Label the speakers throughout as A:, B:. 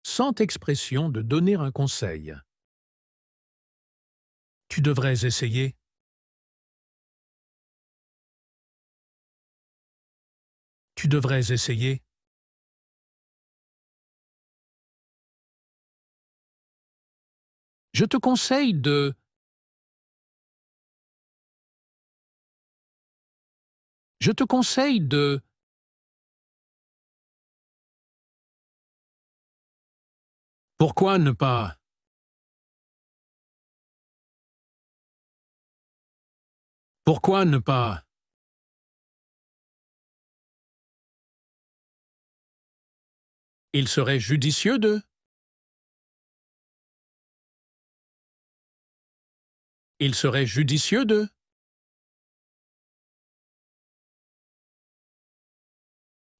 A: sans expression de donner un conseil. Tu devrais essayer. Tu devrais essayer. Je te conseille de... Je te conseille de... Pourquoi ne pas... Pourquoi ne pas... Il serait judicieux de... Il serait judicieux de...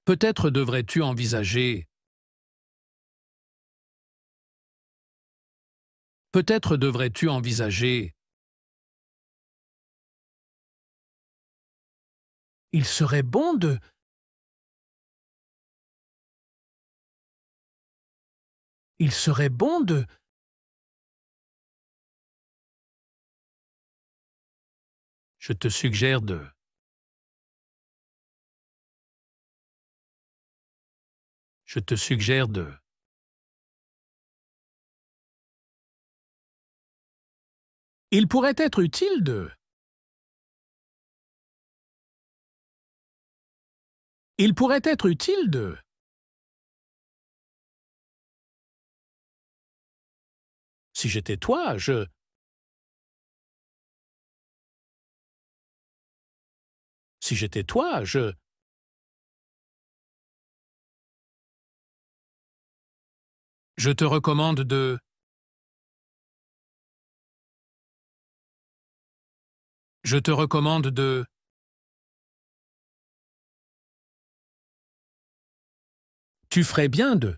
A: Peut-être devrais-tu envisager... Peut-être devrais-tu envisager... Il serait bon de... Il serait bon de... Je te suggère de... Je te suggère de... Il pourrait être utile de... Il pourrait être utile de... Si j'étais toi, je... Si j'étais toi, je... Je te recommande de... Je te recommande de... Tu ferais bien de...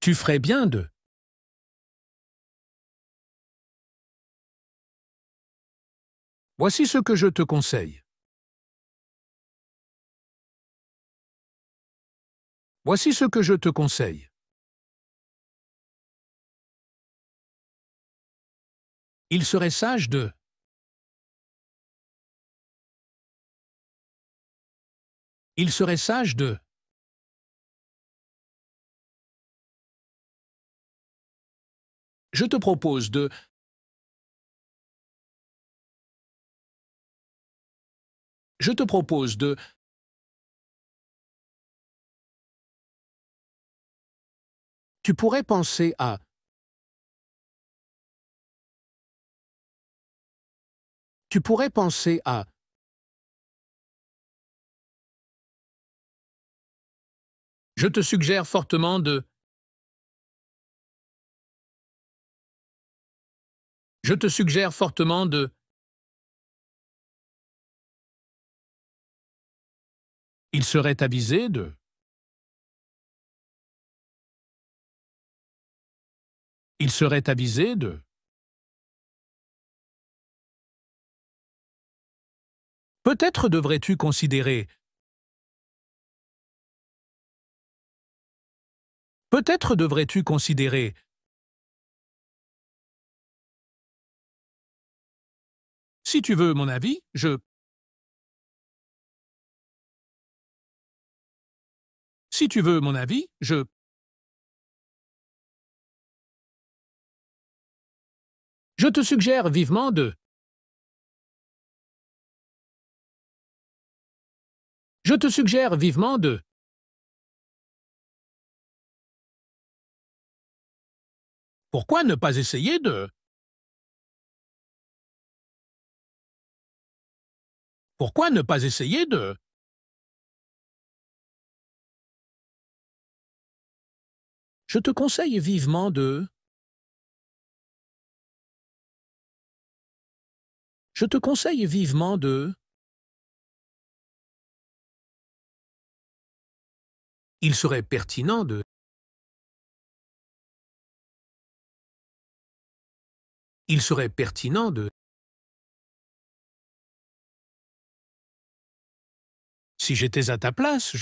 A: Tu ferais bien de... Voici ce que je te conseille. Voici ce que je te conseille. Il serait sage de... Il serait sage de... Je te propose de... Je te propose de... Tu pourrais penser à... Tu pourrais penser à... Je te suggère fortement de... Je te suggère fortement de... Il serait avisé de... Il serait avisé de... Peut-être devrais-tu considérer... Peut-être devrais-tu considérer... Si tu veux mon avis, je... Si tu veux mon avis, je... Je te suggère vivement de... Je te suggère vivement de... Pourquoi ne pas essayer de... Pourquoi ne pas essayer de... Je te conseille vivement de... Je te conseille vivement de... Il serait pertinent de... Il serait pertinent de... Si j'étais à ta place,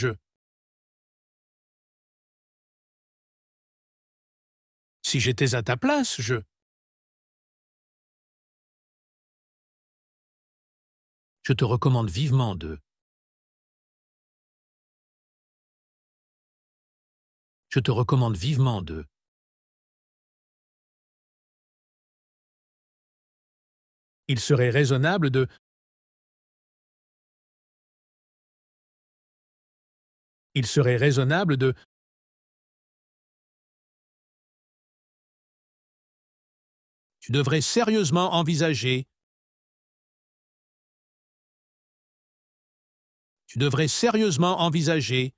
A: Si j'étais à ta place, Je te recommande vivement de. Je te recommande vivement de. Il serait raisonnable de. Il serait raisonnable de. Tu devrais sérieusement envisager. Tu devrais sérieusement envisager.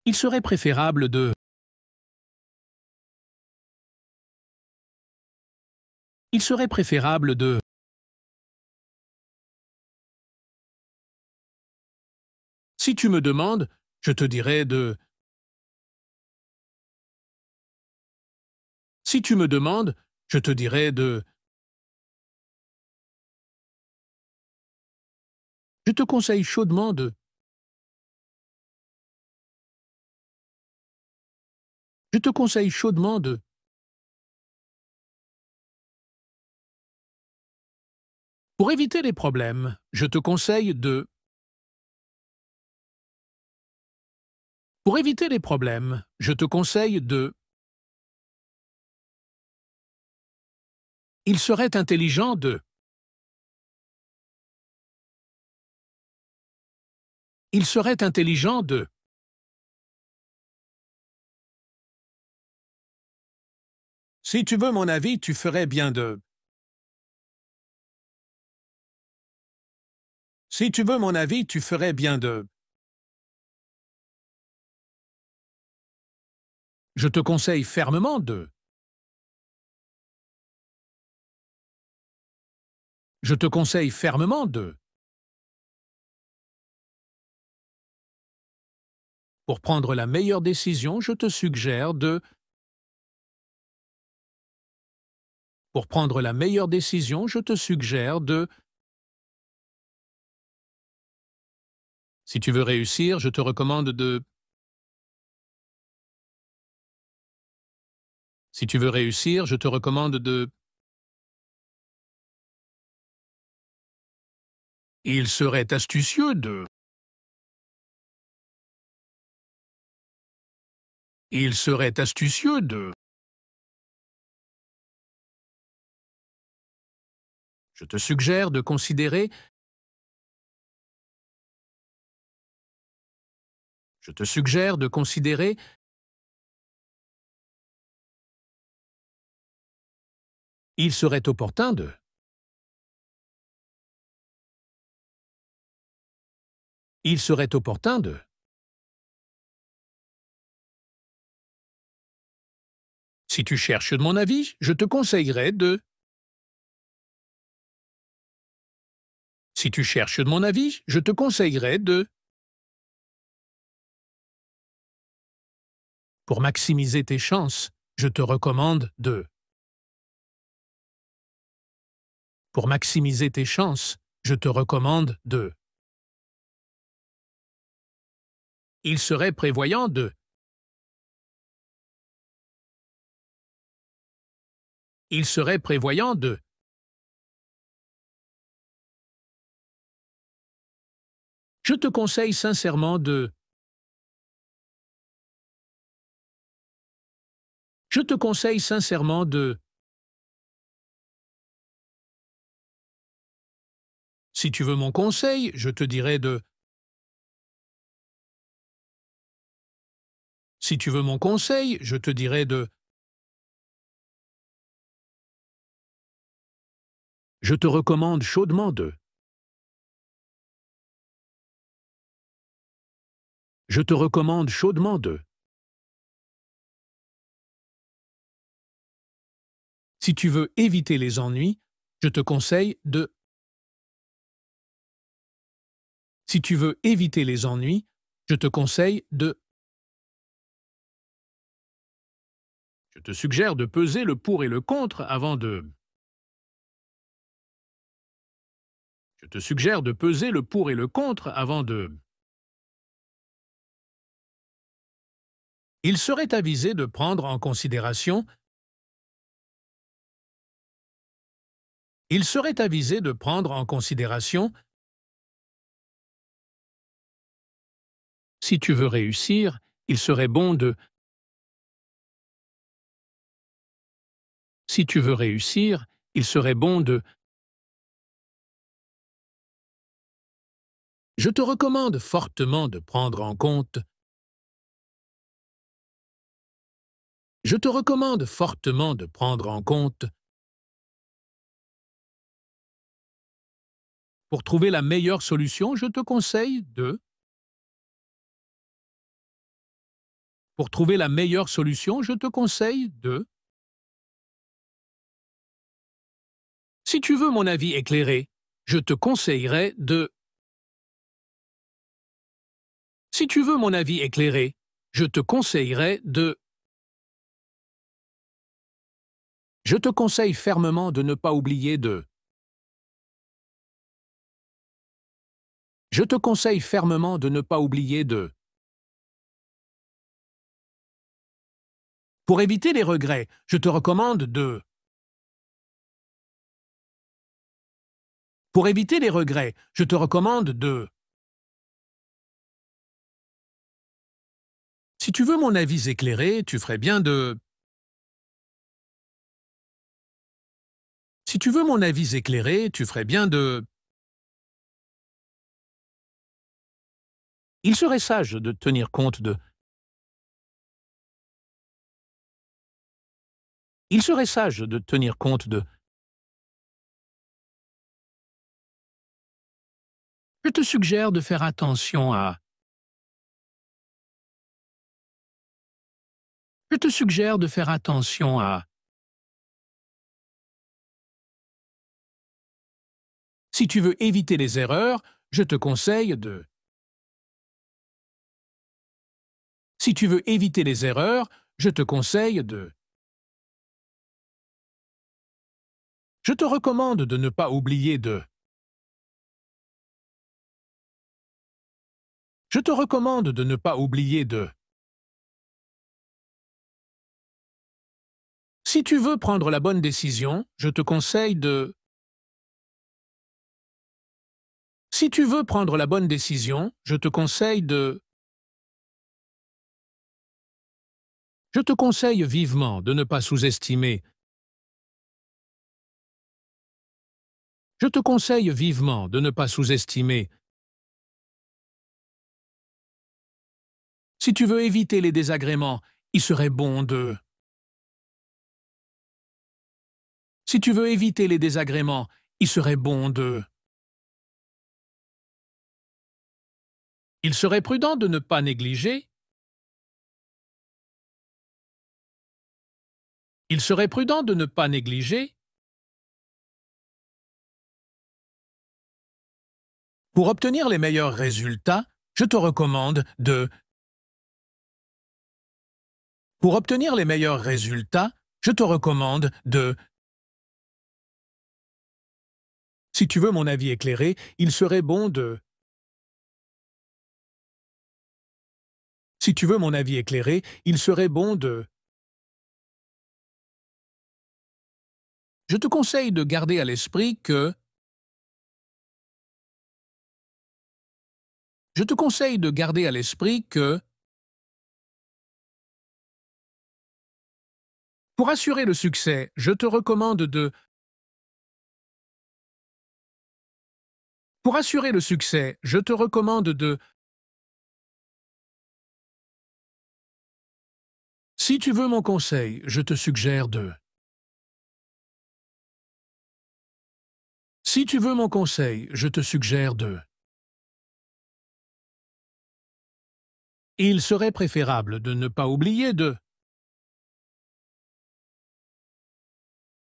A: Il serait préférable de. Il serait préférable de. Si tu me demandes, je te dirai de. Si tu me demandes, je te dirai de. Je te conseille chaudement de. Je te conseille chaudement de. Pour éviter les problèmes, je te conseille de. Pour éviter les problèmes, je te conseille de. Il serait intelligent de. Il serait intelligent de. Si tu veux mon avis, tu ferais bien de. Si tu veux mon avis, tu ferais bien de. Je te conseille fermement de. Je te conseille fermement de. Pour prendre la meilleure décision, je te suggère de. Pour prendre la meilleure décision, je te suggère de. Si tu veux réussir, je te recommande de. Si tu veux réussir, je te recommande de. Il serait astucieux de. Il serait astucieux de. Je te suggère de considérer. Je te suggère de considérer. Il serait opportun de. Il serait opportun de. Si tu cherches de mon avis, je te conseillerais de. Si tu cherches de mon avis, je te conseillerais de. Pour maximiser tes chances, je te recommande de. Pour maximiser tes chances, je te recommande de. Il serait prévoyant de. Il serait prévoyant de. Je te conseille sincèrement de. Je te conseille sincèrement de. Si tu veux mon conseil, je te dirai de. Si tu veux mon conseil, je te dirai de. Je te recommande chaudement de. Je te recommande chaudement de. Si tu veux éviter les ennuis, je te conseille de. Si tu veux éviter les ennuis, je te conseille de. Je te suggère de peser le pour et le contre avant de. Je te suggère de peser le pour et le contre avant de... Il serait avisé de prendre en considération... Il serait avisé de prendre en considération... Si tu veux réussir, il serait bon de... Si tu veux réussir, il serait bon de... Je te recommande fortement de prendre en compte... Je te recommande fortement de prendre en compte... Pour trouver la meilleure solution, je te conseille de... Pour trouver la meilleure solution, je te conseille de... Si tu veux mon avis éclairé, je te conseillerais de... Si tu veux mon avis éclairé, je te conseillerais de... Je te conseille fermement de ne pas oublier de... Je te conseille fermement de ne pas oublier de... Pour éviter les regrets, je te recommande de... Pour éviter les regrets, je te recommande de... Si tu veux mon avis éclairé, tu ferais bien de... Si tu veux mon avis éclairé, tu ferais bien de... Il serait sage de tenir compte de... Il serait sage de tenir compte de... Je te suggère de faire attention à... Je te suggère de faire attention à... Si tu veux éviter les erreurs, je te conseille de... Si tu veux éviter les erreurs, je te conseille de... Je te recommande de ne pas oublier de... Je te recommande de ne pas oublier de... Si tu veux prendre la bonne décision, je te conseille de... Si tu veux prendre la bonne décision, je te conseille de... Je te conseille vivement de ne pas sous-estimer... Je te conseille vivement de ne pas sous-estimer... Si tu veux éviter les désagréments, il serait bon de... Si tu veux éviter les désagréments, il serait bon de... Il serait prudent de ne pas négliger... Il serait prudent de ne pas négliger... Pour obtenir les meilleurs résultats, je te recommande de... Pour obtenir les meilleurs résultats, je te recommande de... Si tu veux mon avis éclairé, il serait bon de... Si tu veux mon avis éclairé, il serait bon de... Je te conseille de garder à l'esprit que... Je te conseille de garder à l'esprit que... Pour assurer le succès, je te recommande de... Pour assurer le succès, je te recommande de... Si tu veux mon conseil, je te suggère de... Si tu veux mon conseil, je te suggère de... Il serait préférable de ne pas oublier de...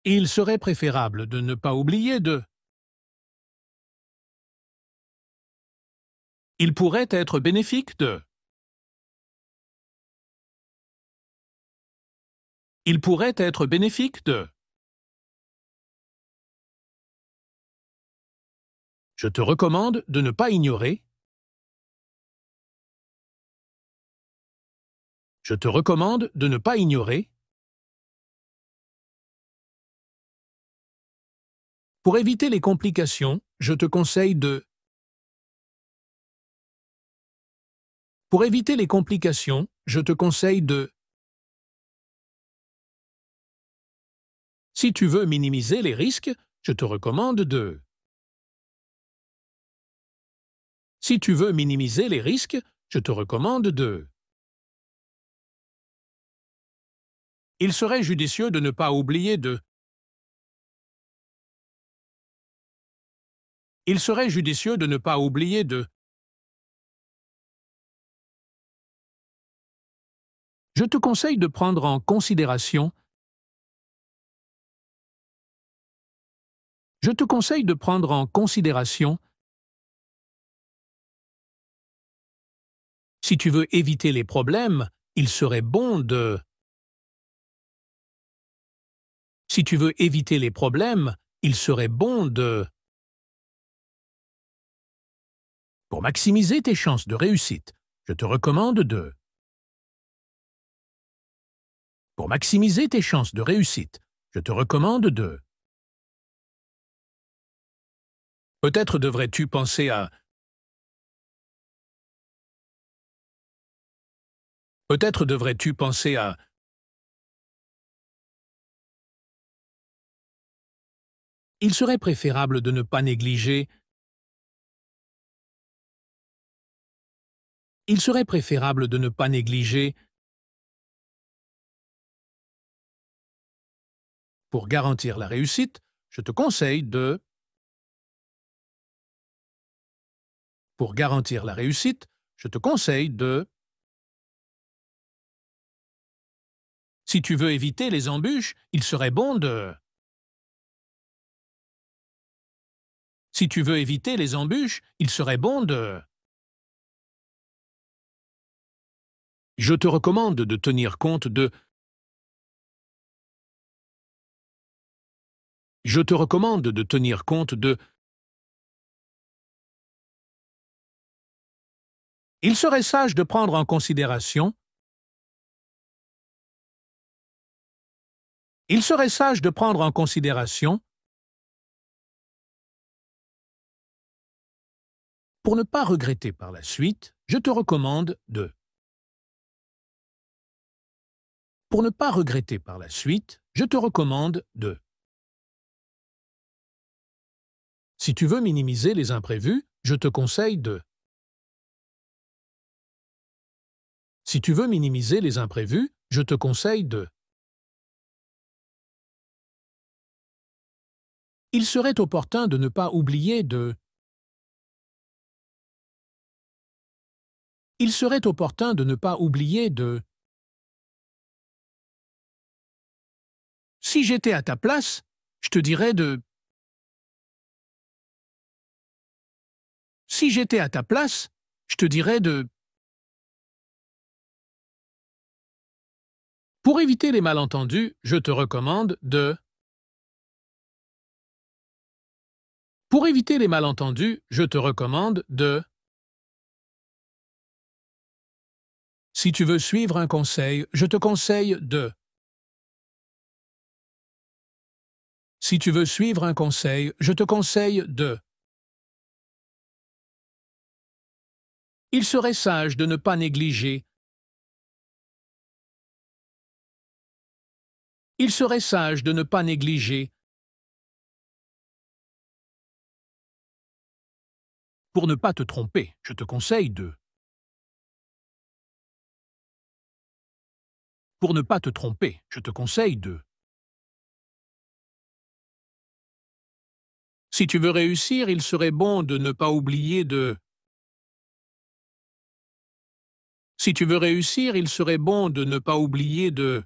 A: Il serait préférable de ne pas oublier de... Il pourrait être bénéfique de... Il pourrait être bénéfique de... Je te recommande de ne pas ignorer. Je te recommande de ne pas ignorer. Pour éviter les complications, je te conseille de. Pour éviter les complications, je te conseille de. Si tu veux minimiser les risques, je te recommande de. Si tu veux minimiser les risques, je te recommande de. Il serait judicieux de ne pas oublier de. Il serait judicieux de ne pas oublier de. Je te conseille de prendre en considération. Je te conseille de prendre en considération. Si tu veux éviter les problèmes, il serait bon de. Si tu veux éviter les problèmes, il serait bon de. Pour maximiser tes chances de réussite, je te recommande de. Pour maximiser tes chances de réussite, je te recommande de. Peut-être devrais-tu penser à. Peut-être devrais-tu penser à. Il serait préférable de ne pas négliger. Il serait préférable de ne pas négliger. Pour garantir la réussite, je te conseille de. Pour garantir la réussite, je te conseille de. Si tu veux éviter les embûches, il serait bon de. Si tu veux éviter les embûches, il serait bon de. Je te recommande de tenir compte de. Je te recommande de tenir compte de. Il serait sage de prendre en considération. Il serait sage de prendre en considération. Pour ne pas regretter par la suite, je te recommande de. Pour ne pas regretter par la suite, je te recommande de. Si tu veux minimiser les imprévus, je te conseille de. Si tu veux minimiser les imprévus, je te conseille de. Il serait opportun de ne pas oublier de. Il serait opportun de ne pas oublier de. Si j'étais à ta place, je te dirais de. Si j'étais à ta place, je te dirais de. Pour éviter les malentendus, je te recommande de. Pour éviter les malentendus, je te recommande de. Si tu veux suivre un conseil, je te conseille de. Si tu veux suivre un conseil, je te conseille de. Il serait sage de ne pas négliger. Il serait sage de ne pas négliger. Pour ne pas te tromper, je te conseille de. Pour ne pas te tromper, je te conseille de. Si tu veux réussir, il serait bon de ne pas oublier de. Si tu veux réussir, il serait bon de ne pas oublier de.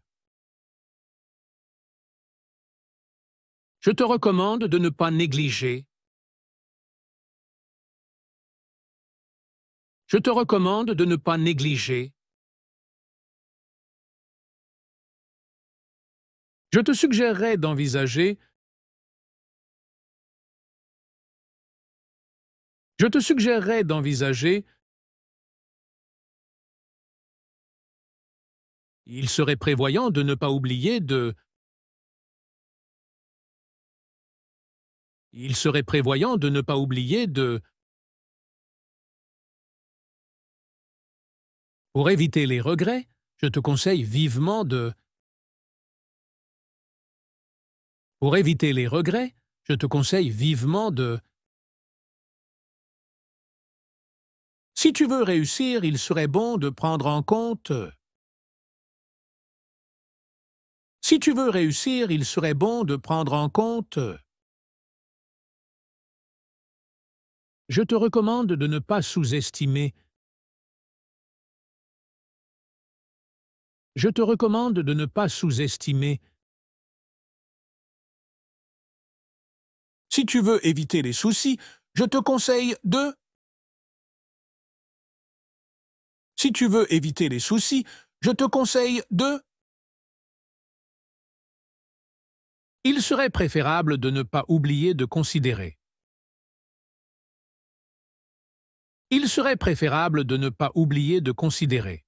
A: Je te recommande de ne pas négliger. Je te recommande de ne pas négliger. Je te suggérerais d'envisager Je te suggérerais d'envisager il serait prévoyant de ne pas oublier de il serait prévoyant de ne pas oublier de pour éviter les regrets, je te conseille vivement de pour éviter les regrets, je te conseille vivement de si tu veux réussir, il serait bon de prendre en compte si tu veux réussir, il serait bon de prendre en compte je te recommande de ne pas sous-estimer je te recommande de ne pas sous-estimer si tu veux éviter les soucis, je te conseille de si tu veux éviter les soucis, je te conseille de il serait préférable de ne pas oublier de considérer. Il serait préférable de ne pas oublier de considérer.